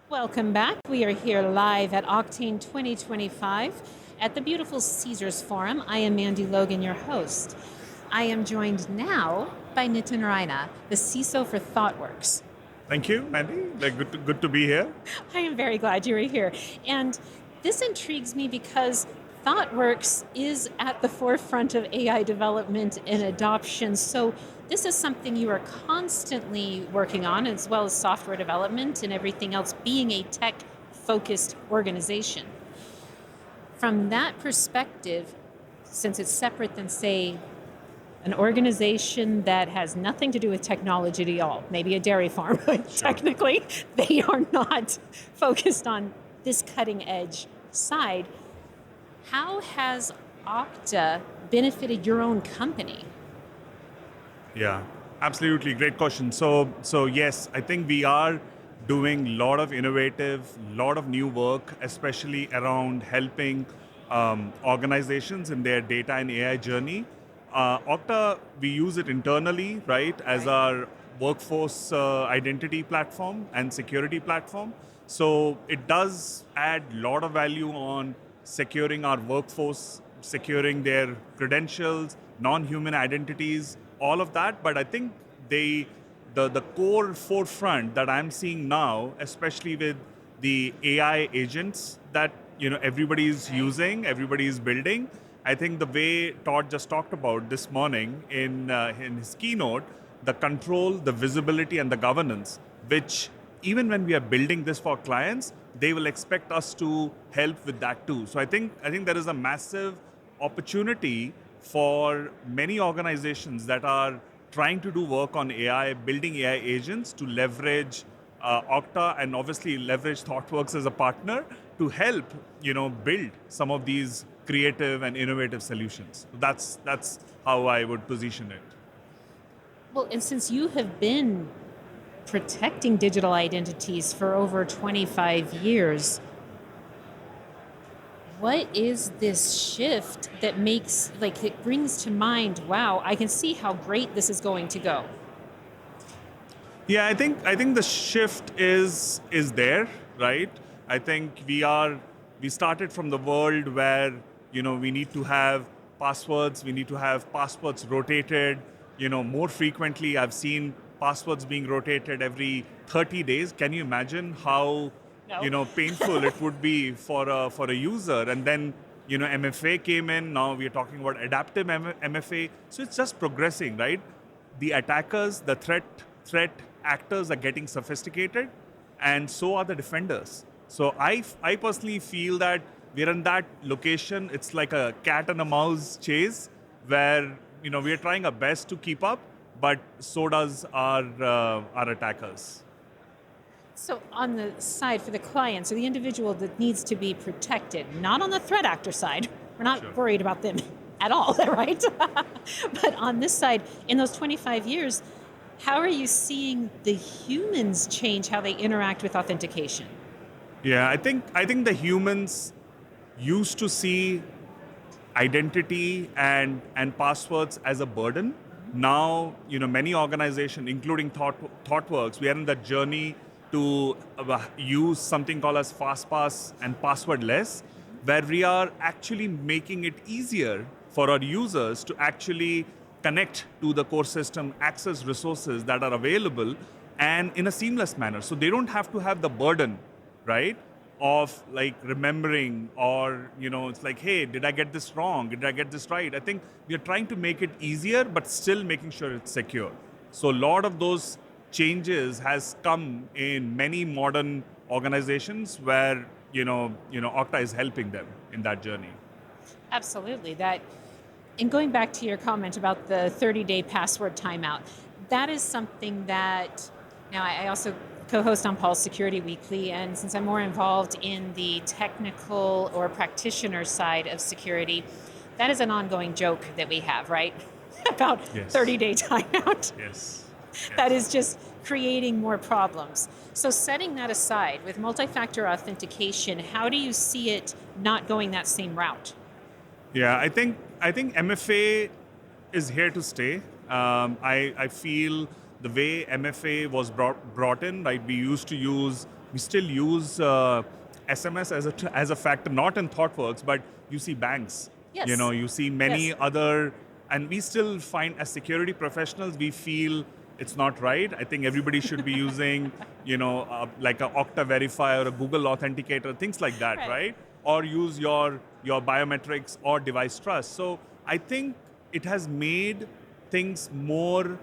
Welcome back. We are here live at Octane 2025 at the beautiful Caesars Forum. I am Mandy Logan, your host. I am joined now by Nitin Raina, the CISO for Thoughtworks. Thank you, Mandy. Good to be here. I am very glad you are here. And this intrigues me because ThoughtWorks is at the forefront of AI development and adoption. So this is something you are constantly working on, as well as software development and everything else, being a tech-focused organization. From that perspective, since it's separate than, say, an organization that has nothing to do with technology at all, maybe a dairy farm, but technically they are not focused on this cutting edge side. How has Okta benefited your own company? Yeah, absolutely. Great question. So yes, I think we are doing a lot of innovative, lot of new work, especially around helping organizations in their data and AI journey. Okta, we use it internally, right, as our workforce identity platform and security platform. So it does add a lot of value on securing our workforce, securing their credentials, non-human identities, all of that. But I think the core forefront that I'm seeing now, especially with the AI agents that everybody's using, everybody's building. I think the way Todd just talked about this morning in his keynote, the control, the visibility, and the governance, which even when we are building this for clients, they will expect us to help with that too. So I think there is a massive opportunity for many organizations that are trying to do work on AI, building AI agents to leverage Okta and obviously leverage Thoughtworks as a partner to help build some of these creative and innovative solutions. That's how I would position it. Well, and since you have been protecting digital identities for over 25 years, what is this shift that makes, it brings to mind, wow, I can see how great this is going to go? Yeah, I think the shift is there, right? I think we started from the world where we need to have passwords, we need to have passwords rotated, more frequently. I've seen passwords being rotated every 30 days. Can you imagine how No. painful it would be for a user? And then MFA came in. Now we are talking about adaptive MFA. So it's just progressing, right? The attackers, the threat actors are getting sophisticated, and so are the defenders. So I personally feel that we're in that location. It's like a cat and a mouse chase where we are trying our best to keep up, but so does our attackers. So on the side for the client, so the individual that needs to be protected, not on the threat actor side. We're not worried about them at all, right? But on this side, in those 25 years, how are you seeing the humans change how they interact with authentication? Yeah, I think the humans used to see identity and passwords as a burden. Now, many organizations, including ThoughtWorks, we are in that journey to use something called as FastPass and passwordless, where we are actually making it easier for our users to actually connect to the core system, access resources that are available, and in a seamless manner. So they don't have to have the burden, right, of remembering, or it's like, hey, did I get this wrong? Did I get this right? I think we are trying to make it easier, but still making sure it's secure. So a lot of those changes has come in many modern organizations where Okta is helping them in that journey. Absolutely. And going back to your comment about the 30-day password timeout, that is something that, now I also co-host on Paul's Security Weekly, and since I'm more involved in the technical or practitioner side of security, that is an ongoing joke that we have, right? About 30-day timeout. Yes. That is just creating more problems. So setting that aside, with multi-factor authentication, how do you see it not going that same route? Yeah, I think MFA is here to stay. I feel the way MFA was brought in, right? We used to use We still use SMS as a factor, not in ThoughtWorks, but you see banks. Yes. You see many Yes. other, and we still find as security professionals, we feel it's not right. I think everybody should be using, like a Okta Verify or a Google Authenticator, things like that, Right. right? Or use your biometrics or device trust. So I think it has made things more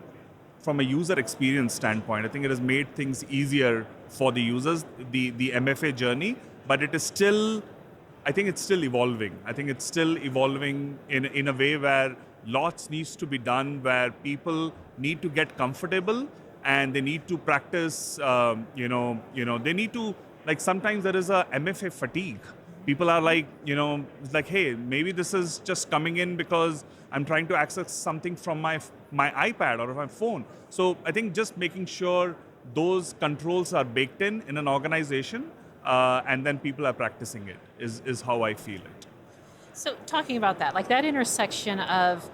from a user experience standpoint. I think it has made things easier for the users, the MFA journey, but it is still, I think it's still evolving. I think it's still evolving in a way where lots needs to be done, where people need to get comfortable and they need to practice. They need to, like, sometimes there is a MFA fatigue. People are like, it's like, hey, maybe this is just coming in because I'm trying to access something from my iPad or my phone. So I think just making sure those controls are baked in an organization, and then people are practicing it is how I feel it. So talking about that, like that intersection of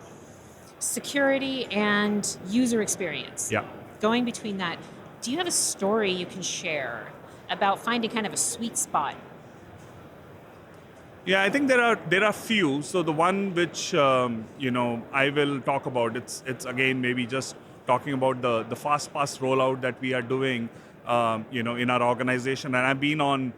security and user experience, Yeah. going between that, do you have a story you can share about finding kind of a sweet spot? Yeah, I think there are few. So the one which I will talk about, it's again maybe just talking about the fast pass rollout that we are doing, in our organization, and I've been on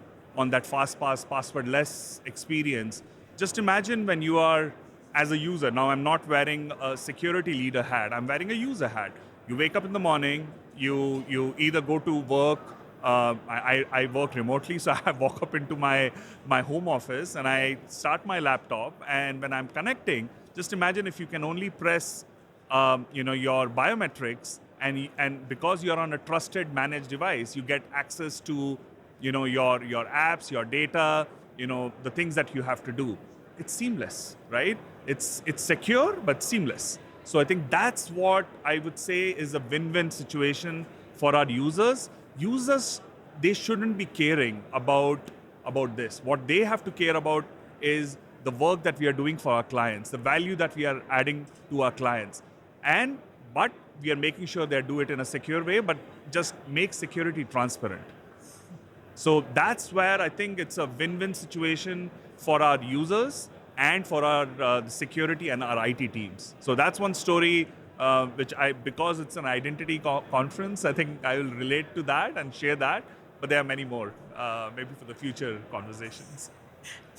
that fast pass passwordless experience. Just imagine when you are as a user. Now I'm not wearing a security leader hat. I'm wearing a user hat. You wake up in the morning. You either go to work. I work remotely, so I walk up into my home office and I start my laptop. And when I'm connecting, just imagine if you can only press, your biometrics, and because you're on a trusted managed device, you get access to, your apps, your data, the things that you have to do. It's seamless, right? It's secure but seamless. So I think that's what I would say is a win-win situation for our users. Users, they shouldn't be caring about this. What they have to care about is the work that we are doing for our clients, the value that we are adding to our clients, and but we are making sure they do it in a secure way, but just make security transparent. So that's where I think it's a win-win situation for our users and for our security and our IT teams. So that's one story because it's an identity conference, I think I will relate to that and share that. But there are many more, maybe for the future conversations.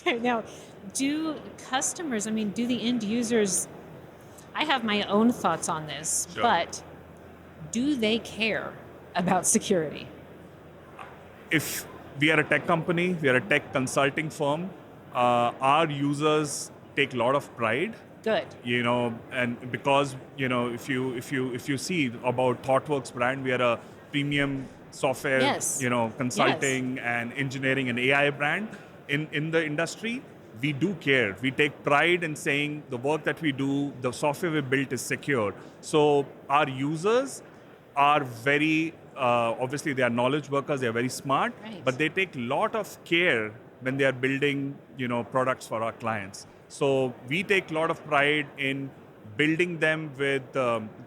Now, do customers, I mean, do the end users, I have my own thoughts on this, Sure. but do they care about security? If we are a tech company, we are a tech consulting firm, our users take a lot of pride, Good. and because if you see about Thoughtworks brand, we are a premium software, Yes. consulting and engineering and AI brand in the industry. We do care. We take pride in saying the work that we do, the software we built is secure. So our users are very obviously they are knowledge workers. They are very smart, Right. but they take a lot of care when they are building products for our clients. So we take a lot of pride in building them with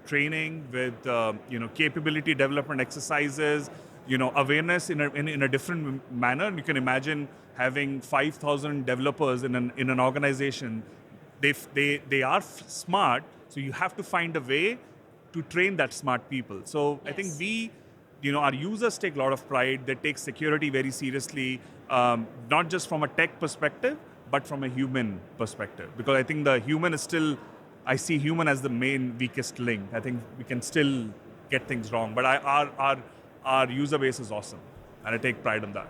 training, with capability development exercises, awareness in a different manner. You can imagine having 5,000 developers in an organization. They are smart, so you have to find a way to train that smart people. So I think Yes. our users take a lot of pride. They take security very seriously, not just from a tech perspective, but from a human perspective. Because I think the human is still, I see human as the main weakest link. I think we can still get things wrong, but our user base is awesome, and I take pride in that.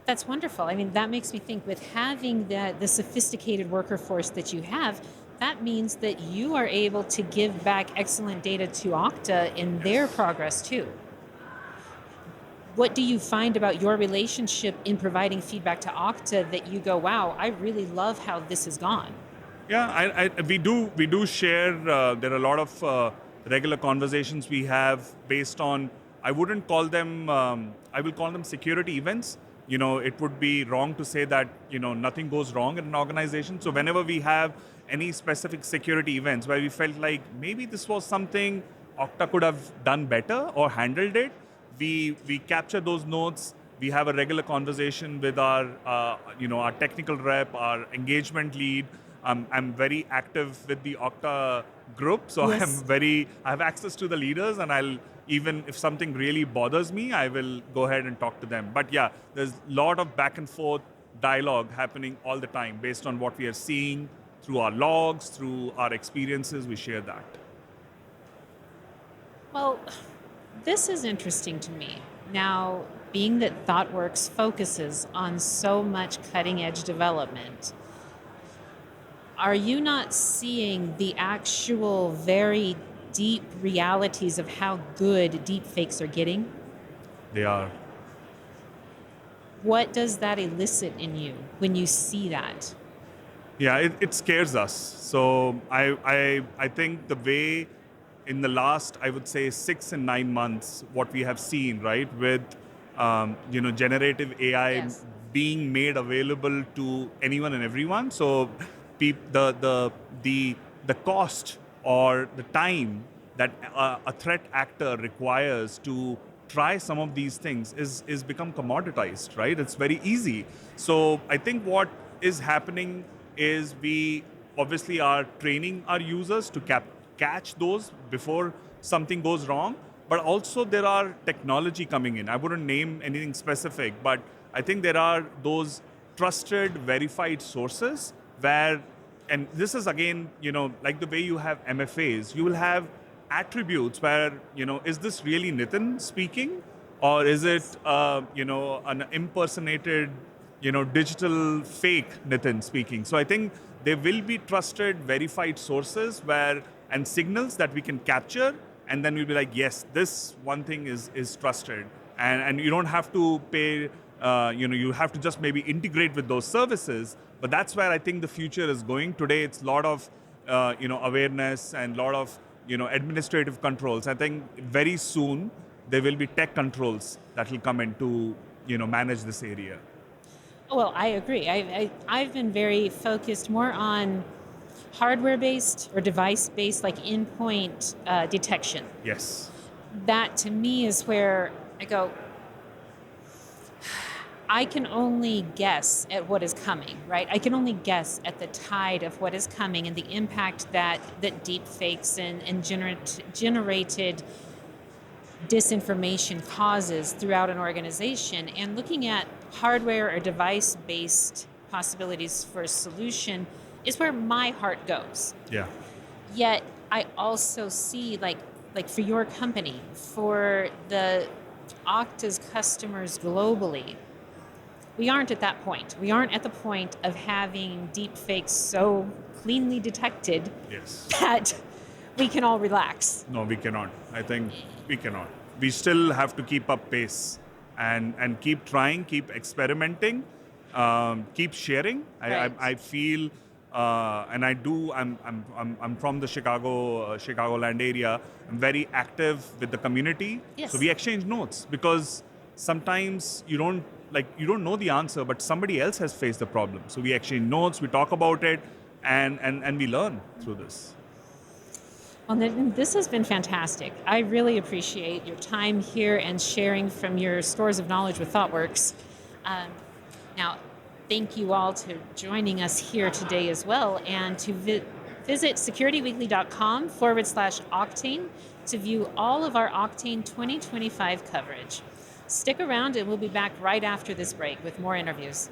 That's wonderful. I mean, that makes me think with having the sophisticated worker force that you have, that means that you are able to give back excellent data to Okta in their progress too. What do you find about your relationship in providing feedback to Okta that you go, wow, I really love how this has gone? Yeah, we do share. There are a lot of regular conversations we have based on. I wouldn't call them. I will call them security events. It would be wrong to say that nothing goes wrong in an organization. So whenever we have any specific security events where we felt like maybe this was something Okta could have done better or handled it, we capture those notes. We have a regular conversation with our, our technical rep, our engagement lead. I'm very active with the Okta group, so Yes. I have access to the leaders, and I'll even if something really bothers me, I will go ahead and talk to them. But yeah, there's a lot of back and forth dialogue happening all the time based on what we are seeing through our logs, through our experiences. We share that. Well, this is interesting to me. Now, being that ThoughtWorks focuses on so much cutting edge development, are you not seeing the actual very deep realities of how good deepfakes are getting? They are. What does that elicit in you when you see that? Yeah, it scares us. So I think the way in the last, I would say, 6 and 9 months, what we have seen, right, with generative AI Yes. being made available to anyone and everyone. So the cost or the time that a threat actor requires to try some of these things is become commoditized, right? It's very easy. So I think what is happening is we obviously are training our users to catch those before something goes wrong. But also there are technology coming in. I wouldn't name anything specific, but I think there are those trusted, verified sources where, and this is again, like the way you have MFAs, you will have attributes where, is this really Nitin speaking? Or is it, Yes. an impersonated, digital fake Nitin speaking? So I think there will be trusted, verified sources and signals that we can capture, and then we'll be like, yes, this one thing is trusted, and you don't have to pay. You have to just maybe integrate with those services. But that's where I think the future is going. Today, it's a lot of awareness and a lot of administrative controls. I think very soon there will be tech controls that will come in to manage this area. Well, I agree. I've been very focused more on hardware based or device based, like endpoint detection. Yes. That to me is where I go, I can only guess at what is coming, right? I can only guess at the tide of what is coming and the impact that deep fakes and generated disinformation causes throughout an organization. And looking at hardware or device-based possibilities for a solution is where my heart goes. Yeah. Yet I also see like for your company, for the Okta's customers globally, we aren't at that point. We aren't at the point of having deepfakes so cleanly detected Yes. that we can all relax. No, we cannot. I think we cannot. We still have to keep up pace and keep trying, keep experimenting, keep sharing. Right. I feel, and I do. I'm from the Chicagoland area. I'm very active with the community. Yes. So we exchange notes because sometimes you don't know the answer, but somebody else has faced the problem. So we exchange notes, we talk about it, and we learn through this. Well, Nitin, this has been fantastic. I really appreciate your time here and sharing from your stores of knowledge with ThoughtWorks. Um, Now, thank you all to joining us here today as well, and to visit securityweekly.com/Octane to view all of our Octane 2025 coverage. Stick around and we'll be back right after this break with more interviews.